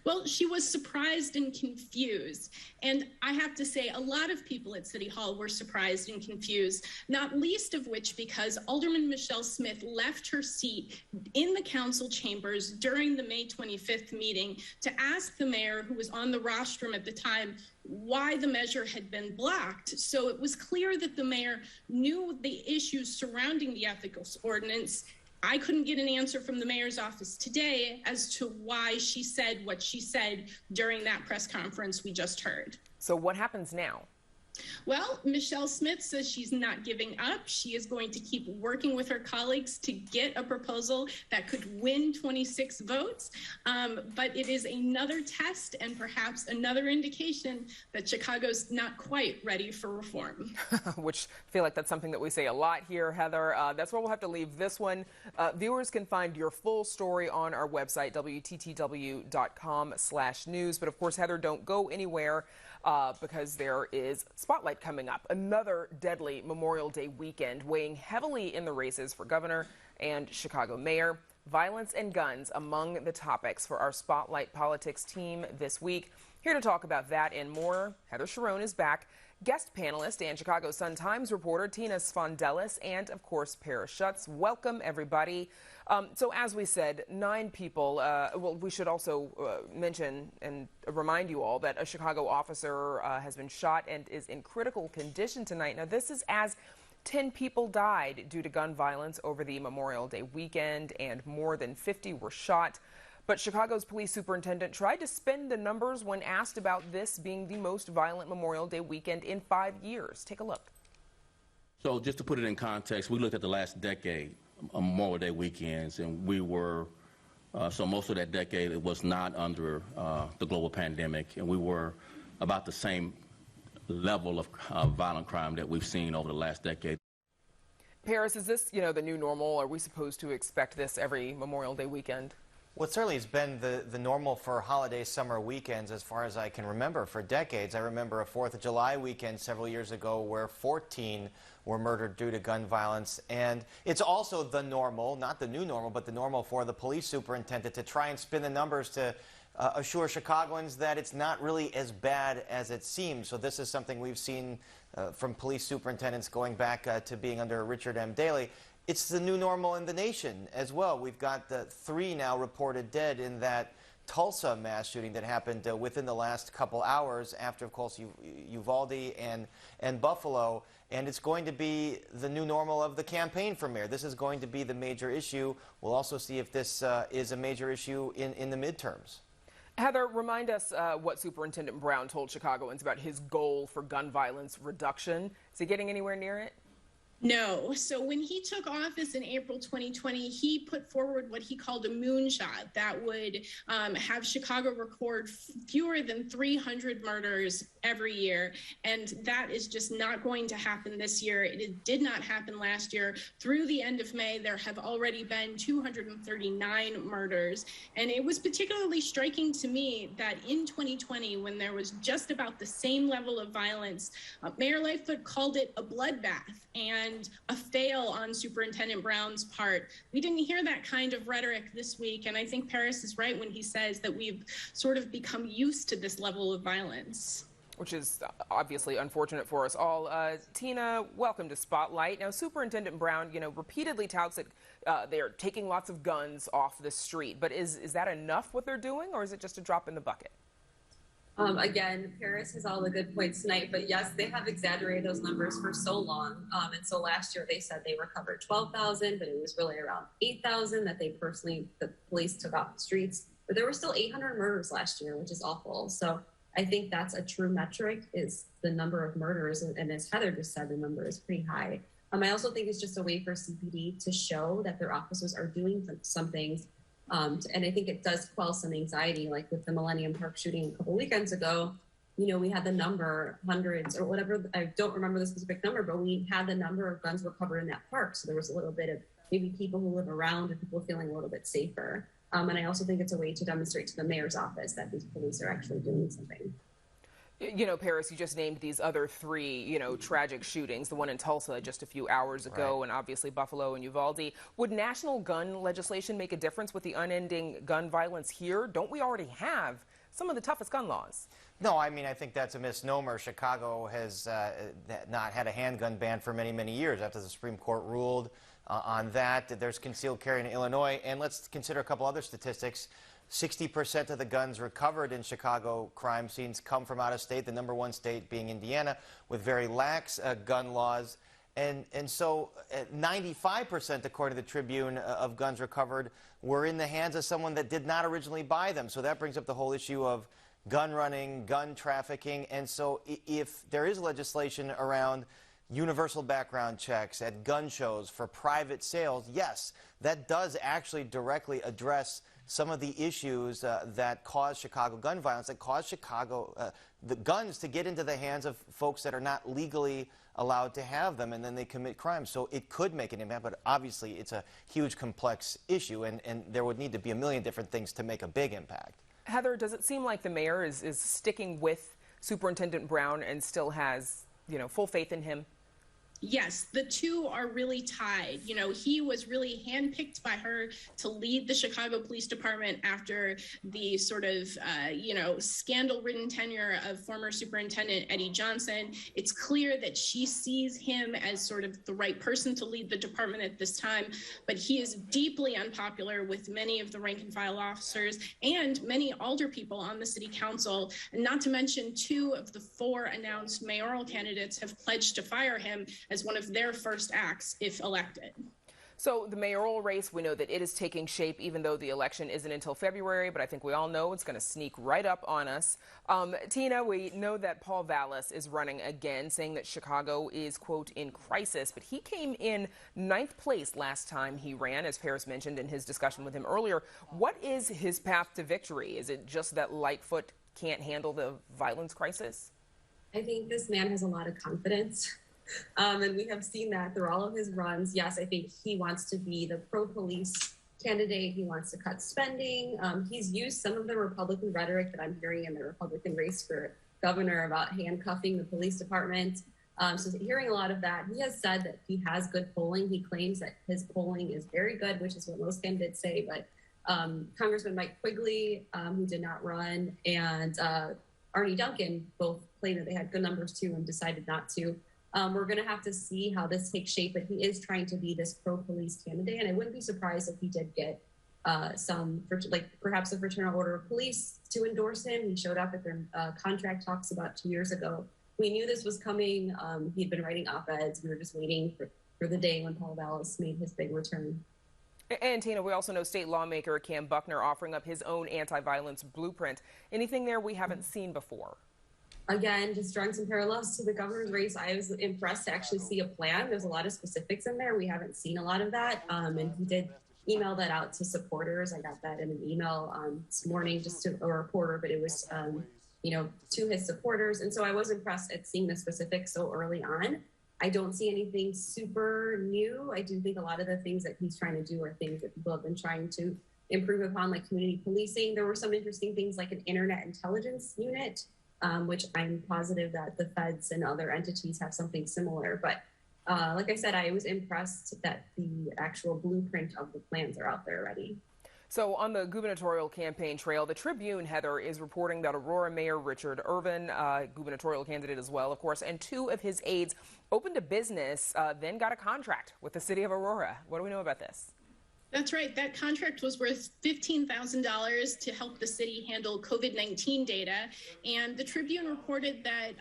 Well, she was surprised and confused. And I have to say, a lot of people at City Hall were surprised and confused, not least of which because Alderman Michelle Smith left her seat in the council chambers during the May 25th meeting to ask the mayor, who was on the rostrum at the time, why the measure had been blocked. So it was clear that the mayor knew the issues surrounding the ethics ordinance. I couldn't get an answer from the mayor's office today as to why she said what she said during that press conference we just heard. So what happens now? Well, Michelle Smith says she's not giving up. She is going to keep working with her colleagues to get a proposal that could win 26 votes. But it is another test and perhaps another indication that Chicago's not quite ready for reform. Which I feel like that's something that we say a lot here, Heather. That's where we'll have to leave this one. Viewers can find your full story on our website, WTTW.com/news. But of course, Heather, don't go anywhere. Because there is Spotlight coming up, another deadly Memorial Day weekend, weighing heavily in the races for governor and Chicago mayor. Violence and guns among the topics for our Spotlight politics team this week. Here to talk about that and more, Heather Sharon is back, guest panelist and Chicago Sun-Times reporter Tina Sfondelis, and of course Paris Schutz. Welcome, everybody. So as we said, 9 people. Well, we should also mention and remind you all that a Chicago officer has been shot and is in critical condition tonight. Now, this is as 10 people died due to gun violence over the Memorial Day weekend, and more than 50 were shot. But Chicago's police superintendent tried to spin the numbers when asked about this being the most violent Memorial Day weekend in 5 years. Take a look. So just to put it in context, we looked at the last decade, Memorial Day weekends, and we were, so most of that decade, it was not under the global pandemic, and we were about the same level of violent crime that we've seen over the last decade. Paris, is this, the new normal? Are we supposed to expect this every Memorial Day weekend? Well, it certainly has been the normal for holiday summer weekends as far as I can remember for decades. I remember a 4th of July weekend several years ago where 14 were murdered due to gun violence. And it's also the normal, not the new normal, but the normal for the police superintendent to try and spin the numbers to assure Chicagoans that it's not really as bad as it seems. So this is something we've seen from police superintendents going back to being under Richard M. Daley. It's the new normal in the nation as well. We've got 3 now reported dead in that Tulsa mass shooting that happened within the last couple hours after, of course, Uvalde and Buffalo. And it's going to be the new normal of the campaign for mayor. This is going to be the major issue. We'll also see if this is a major issue in the midterms. Heather, remind us what Superintendent Brown told Chicagoans about his goal for gun violence reduction. Is he getting anywhere near it? No. So when he took office in April 2020, he put forward what he called a moonshot that would have Chicago record fewer than 300 murders every year. And that is just not going to happen this year. It did not happen last year. Through the end of May, there have already been 239 murders. And it was particularly striking to me that in 2020, when there was just about the same level of violence, Mayor Lightfoot called it a bloodbath and a fail on Superintendent Brown's part. We didn't hear that kind of rhetoric this week, and I think Paris is right when he says that we've sort of become used to this level of violence. Which is obviously unfortunate for us all. Tina, welcome to Spotlight. Now, Superintendent Brown, repeatedly touts that they're taking lots of guns off the street, but is that enough what they're doing, or is it just a drop in the bucket? Again, Paris has all the good points tonight, but yes, they have exaggerated those numbers for so long. And so last year they said they recovered 12,000, but it was really around 8,000 that the police took off the streets. But there were still 800 murders last year, which is awful. So I think that's a true metric, is the number of murders. And as Heather just said, the number is pretty high. I also think it's just a way for CPD to show that their officers are doing some things. And I think it does quell some anxiety, like with the Millennium Park shooting a couple weekends ago. We had the number, hundreds or whatever, I don't remember the specific number, but we had the number of guns recovered in that park. So there was a little bit of maybe people who live around and people feeling a little bit safer. And I also think it's a way to demonstrate to the mayor's office that these police are actually doing something. Paris, you just named these other 3, tragic shootings, the one in Tulsa just a few hours ago, and obviously Buffalo and Uvalde. Would national gun legislation make a difference with the unending gun violence here? Don't we already have some of the toughest gun laws? No, I mean, I think that's a misnomer. Chicago has not had a handgun ban for many, many years after the Supreme Court ruled on that. There's concealed carry in Illinois. And let's consider a couple other statistics. 60% of the guns recovered in Chicago crime scenes come from out of state, the #1 state being Indiana, with very lax gun laws. And so 95%, according to the Tribune, of guns recovered were in the hands of someone that did not originally buy them. So that brings up the whole issue of gun running, gun trafficking. And so if there is legislation around universal background checks at gun shows for private sales, yes, that does actually directly address some of the issues that cause Chicago gun violence, that cause Chicago, the guns to get into the hands of folks that are not legally allowed to have them, and then they commit crimes. So it could make an impact, but obviously it's a huge, complex issue, and there would need to be a million different things to make a big impact. Heather, does it seem like the mayor is sticking with Superintendent Brown and still has, full faith in him? Yes, the two are really tied. He was really handpicked by her to lead the Chicago Police Department after the sort of, scandal-ridden tenure of former Superintendent Eddie Johnson. It's clear that she sees him as sort of the right person to lead the department at this time, but he is deeply unpopular with many of the rank-and-file officers and many alder people on the city council, and not to mention 2 of the 4 announced mayoral candidates have pledged to fire him as one of their first acts if elected. So the mayoral race, we know that it is taking shape even though the election isn't until February, but I think we all know it's going to sneak right up on us. Tina, we know that Paul Vallas is running again, saying that Chicago is, quote, in crisis, but he came in 9th place last time he ran, as Paris mentioned in his discussion with him earlier. What is his path to victory? Is it just that Lightfoot can't handle the violence crisis? I think this man has a lot of confidence. And we have seen that through all of his runs. Yes, I think he wants to be the pro-police candidate. He wants to cut spending. He's used some of the Republican rhetoric that I'm hearing in the Republican race for governor about handcuffing the police department. So hearing a lot of that, he has said that he has good polling. He claims that his polling is very good, which is what most candidates say. But Congressman Mike Quigley, who did not run, and Arne Duncan both claimed that they had good numbers too and decided not to. We're going to have to see how this takes shape, but he is trying to be this pro-police candidate, and I wouldn't be surprised if he did get perhaps the Fraternal Order of Police to endorse him. He showed up at their contract talks about 2 years ago. We knew this was coming. He'd been writing op-eds. We were just waiting for the day when Paul Vallas made his big return. And Tina, we also know state lawmaker Cam Buckner offering up his own anti-violence blueprint. Anything there we haven't seen before? Again, just drawing some parallels to the governor's race, I was impressed to actually see a plan. There's a lot of specifics in there. We haven't seen a lot of that. And he did email that out to supporters. I got that in an email this morning, just to a reporter, but it was, to his supporters. And so I was impressed at seeing the specifics so early on. I don't see anything super new. I do think a lot of the things that he's trying to do are things that people have been trying to improve upon, like community policing. There were some interesting things like an internet intelligence unit, which I'm positive that the feds and other entities have something similar. But like I said, I was impressed that the actual blueprint of the plans are out there already. So on the gubernatorial campaign trail, the Tribune, Heather, is reporting that Aurora Mayor Richard Irvin, gubernatorial candidate as well, of course, and 2 of his aides opened a business, then got a contract with the city of Aurora. What do we know about this? That's right. That contract was worth $15,000 to help the city handle COVID-19 data. And the Tribune reported that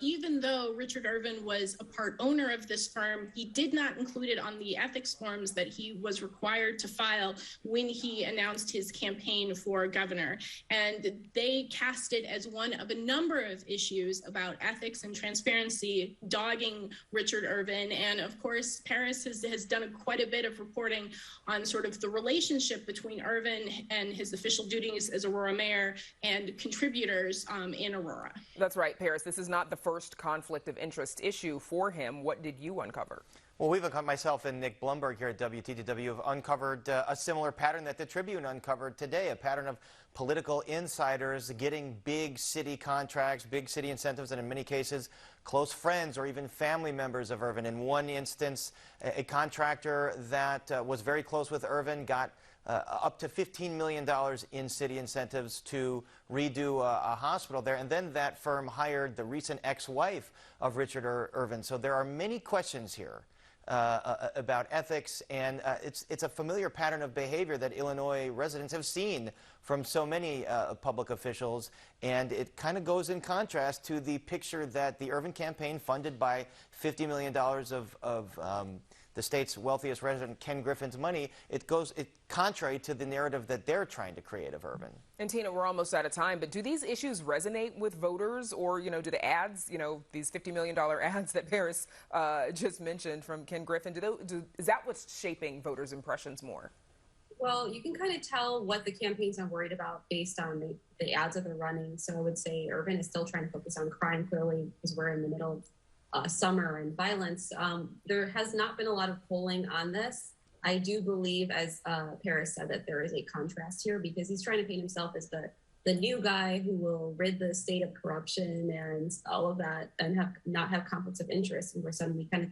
even though Richard Irvin was a part owner of this firm, he did not include it on the ethics forms that he was required to file when he announced his campaign for governor. And they cast it as one of a number of issues about ethics and transparency dogging Richard Irvin. And of course, Paris has done quite a bit of reporting on sort of the relationship between Irvin and his official duties as Aurora mayor and contributors in Aurora. That's right, Paris. This is not the first conflict of interest issue for him. What did you uncover? Well, myself and Nick Blumberg here at WTTW have uncovered a similar pattern that the Tribune uncovered today, a pattern of political insiders getting big city contracts, big city incentives, and in many cases, close friends or even family members of Irvin. In one instance, a contractor that was very close with Irvin got up to $15 million in city incentives to redo a hospital there, and then that firm hired the recent ex-wife of Richard Irvin. So there are many questions here about ethics, and it's a familiar pattern of behavior that Illinois residents have seen from so many public officials, and it kind of goes in contrast to the picture that the Irvin campaign, funded by $50 million of the state's wealthiest resident, Ken Griffin's money, it contrary to the narrative that they're trying to create of Irvin. And Tina, we're almost out of time, but do these issues resonate with voters, or, do the ads, these $50 million ads that Paris just mentioned from Ken Griffin, is that what's shaping voters' impressions more? Well, you can kind of tell what the campaigns are worried about based on the ads that they're running. So I would say Urban is still trying to focus on crime, clearly, because we're in the middle of summer and violence. There has not been a lot of polling on this. I do believe, as Paris said, that there is a contrast here because he's trying to paint himself as the new guy who will rid the state of corruption and all of that and not have conflicts of interest. And we're suddenly kind of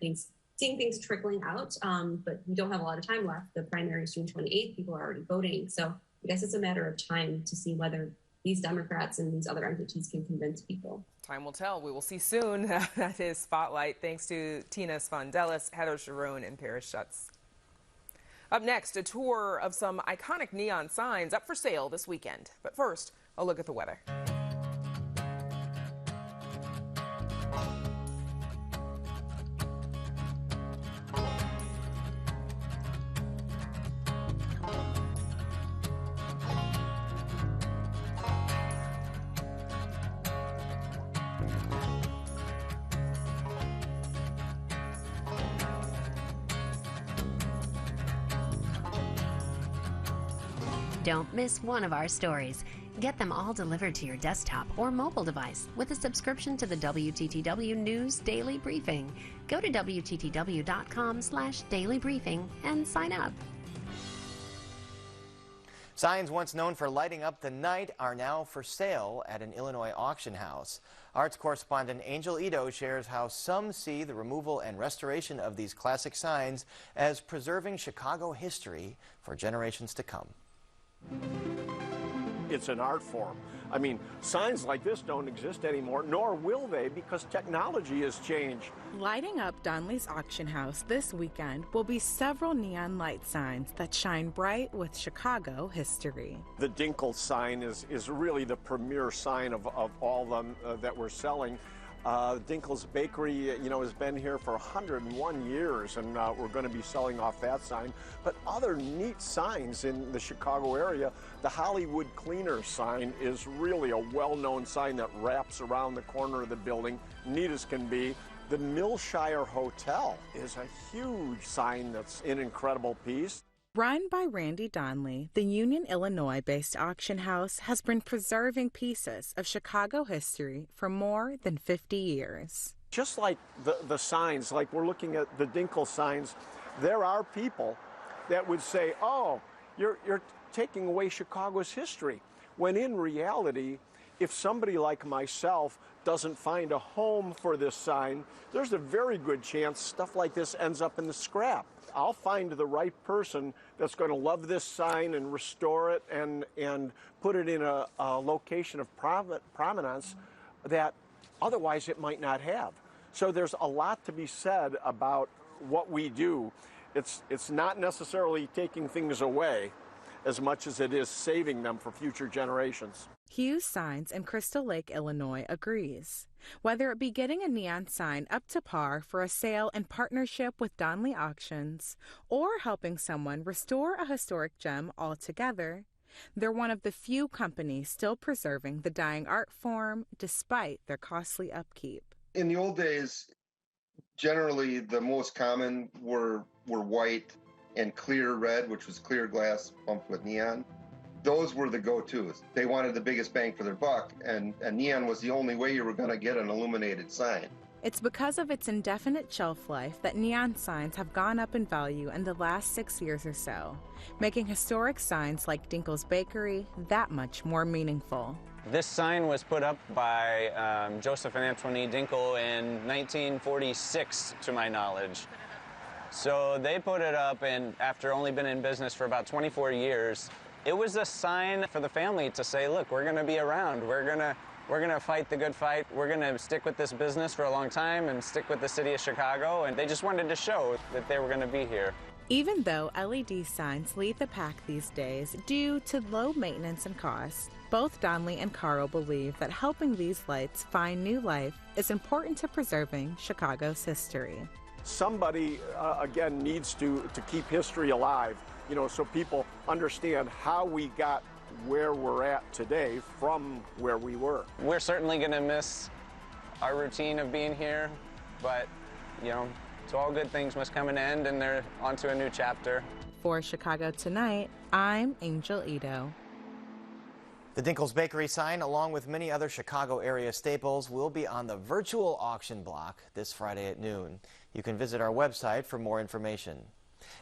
seeing things trickling out, but we don't have a lot of time left. The primary is June 28th. People are already voting. So I guess it's a matter of time to see whether these Democrats and these other entities can convince people. Time will tell. We will see soon. That is Spotlight. Thanks to Tina Sfondelis, Heather Sharon, and Paris Schutz. Up next, a tour of some iconic neon signs up for sale this weekend. But first, a look at the weather. Don't miss one of our stories. Get them all delivered to your desktop or mobile device with a subscription to the WTTW News Daily Briefing. Go to WTTW.com/dailybriefing and sign up. Signs once known for lighting up the night are now for sale at an Illinois auction house. Arts correspondent Angel Ito shares how some see the removal and restoration of these classic signs as preserving Chicago history for generations to come. It's an art form. I mean, signs like this don't exist anymore, nor will they, because technology has changed. Lighting up Donley's auction house this weekend will be several neon light signs that shine bright with Chicago history. The Dinkle sign is really the premier sign of all of them that we're selling. Dinkle's Bakery, has been here for 101 years, and we're going to be selling off that sign. But other neat signs in the Chicago area, the Hollywood Cleaner sign is really a well-known sign that wraps around the corner of the building, neat as can be. The Millshire Hotel is a huge sign that's an incredible piece. Run by Randy Donley, the Union, Illinois-based auction house has been preserving pieces of Chicago history for more than 50 years. Just like the signs, like we're looking at the Dinkle signs, there are people that would say, oh, you're taking away Chicago's history, when in reality, if somebody like myself doesn't find a home for this sign, there's a very good chance stuff like this ends up in the scrap. I'll find the right person that's going to love this sign and restore it and put it in a location of prominence that otherwise it might not have. So there's a lot to be said about what we do. It's not necessarily taking things away as much as it is saving them for future generations. Hughes Signs in Crystal Lake, Illinois agrees. Whether it be getting a neon sign up to par for a sale in partnership with Donley Auctions or helping someone restore a historic gem altogether, they're one of the few companies still preserving the dying art form despite their costly upkeep. In the old days, generally the most common were white and clear red, which was clear glass pumped with neon. Those were the go-tos. They wanted the biggest bang for their buck, and neon was the only way you were going to get an illuminated sign. It's because of its indefinite shelf life that neon signs have gone up in value in the last 6 years or so, making historic signs like Dinkle's Bakery that much more meaningful. This sign was put up by Joseph and Antoine Dinkle in 1946, to my knowledge. So they put it up, and after only been in business for about 24 years, it was a sign for the family to say, look, we're going to be around. We're going to fight the good fight. We're going to stick with this business for a long time and stick with the city of Chicago. And they just wanted to show that they were going to be here. Even though LED signs lead the pack these days due to low maintenance and cost, both Donley and Caro believe that helping these lights find new life is important to preserving Chicago's history. Somebody, again, needs to keep history alive, so people understand how we got where we're at today from where we were. We're certainly going to miss our routine of being here, but, you know, so all good things must come an end, and they're on to a new chapter. For Chicago Tonight, I'm Angel Ito. The Dinkle's Bakery sign, along with many other Chicago area staples, will be on the virtual auction block this Friday at noon. You can visit our website for more information.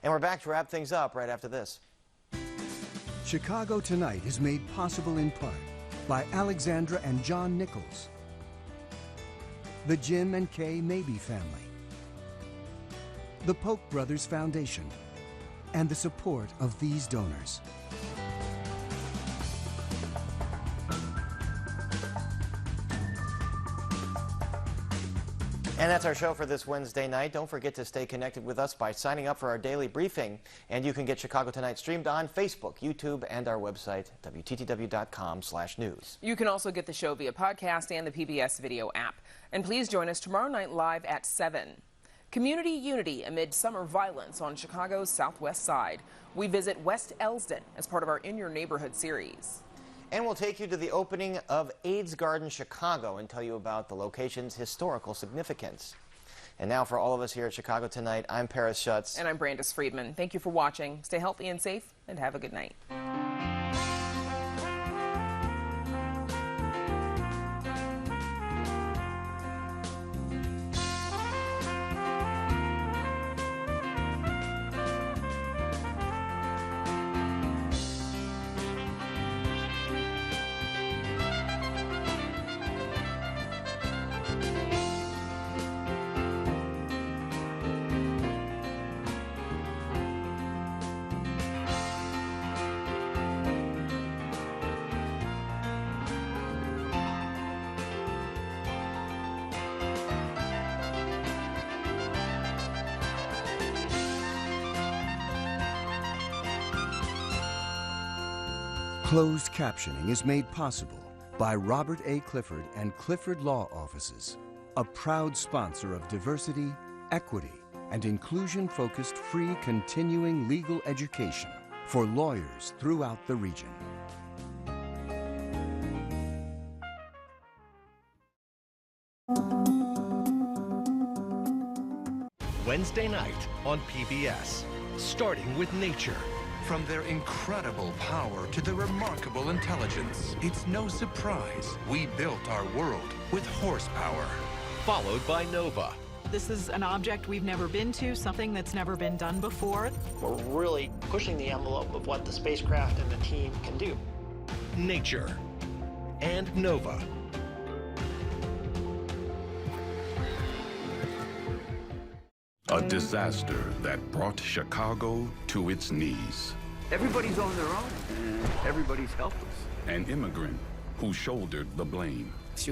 And we're back to wrap things up right after this. Chicago Tonight is made possible in part by Alexandra and John Nichols, the Jim and Kay Mabey family, the Polk Brothers Foundation, and the support of these donors. And that's our show for this Wednesday night. Don't forget to stay connected with us by signing up for our daily briefing. And you can get Chicago Tonight streamed on Facebook, YouTube, and our website, WTTW.com/news. You can also get the show via podcast and the PBS video app. And please join us tomorrow night live at 7. Community unity amid summer violence on Chicago's southwest side. We visit West Elsden as part of our In Your Neighborhood series. And we'll take you to the opening of AIDS Garden Chicago and tell you about the location's historical significance. And now for all of us here at Chicago Tonight, I'm Paris Schutz. And I'm Brandis Friedman. Thank you for watching. Stay healthy and safe, and have a good night. Closed captioning is made possible by Robert A. Clifford and Clifford Law Offices, a proud sponsor of diversity, equity, and inclusion-focused free continuing legal education for lawyers throughout the region. Wednesday night on PBS, starting with nature. From their incredible power to their remarkable intelligence, it's no surprise we built our world with horsepower. Followed by Nova. This is an object we've never been to, something that's never been done before. We're really pushing the envelope of what the spacecraft and the team can do. Nature. And Nova. A disaster that brought Chicago to its knees. Everybody's on their own, and everybody's helpless. An immigrant who shouldered the blame. She was